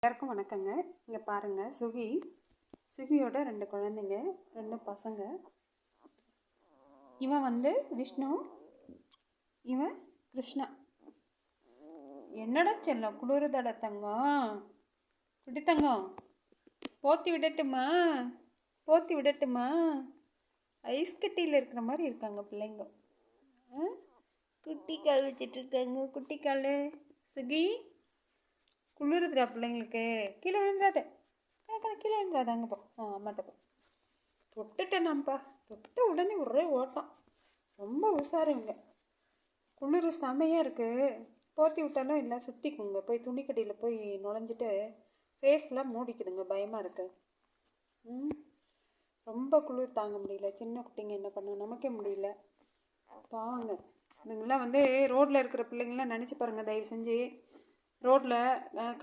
எல்லாருக்கும் வணக்கங்க. இங்கே பாருங்கள், சுகியோட 2 குழந்தைங்க, 2 பசங்க. இவன் வந்து விஷ்ணு, இவன் கிருஷ்ணா. என்னடா செல்லம், குளிருதட தங்கம், குட்டி தங்கம், போத்தி விடட்டுமா? ஐஸ் கட்டியில் இருக்கிற மாதிரி இருக்காங்க பிள்ளைங்க. குட்டி கால் வச்சிட்டு இருக்காங்க, குட்டி கால். சுகி, குளிருதுடா பிள்ளைங்களுக்கு. கீழே விழுந்துடாத, கீழே விழுந்துடாத. அங்கே போ, அம்மாட்ட போ. தொட்டுட்டேன் நான்ப்பா, தொட்ட உடனே ஒரே ஓட்டம். ரொம்ப உஷாருங்க. குளிர் செமையாக இருக்குது. போத்தி விட்டாலும் இல்லை, சுற்றிக்குங்க. போய் துணிக்கடியில் போய் நுழைஞ்சிட்டு ஃபேஸ்லாம் மூடிக்குதுங்க, பயமாக இருக்குது. ரொம்ப குளிர் தாங்க முடியல. சின்ன குட்டிங்க என்ன பண்ண, நமக்கே முடியல. பாவங்க இதுங்கெல்லாம் வந்து ரோட்டில் இருக்கிற பிள்ளைங்களாம் நினச்சி பாருங்கள். தயவு செஞ்சு ரோட்டில்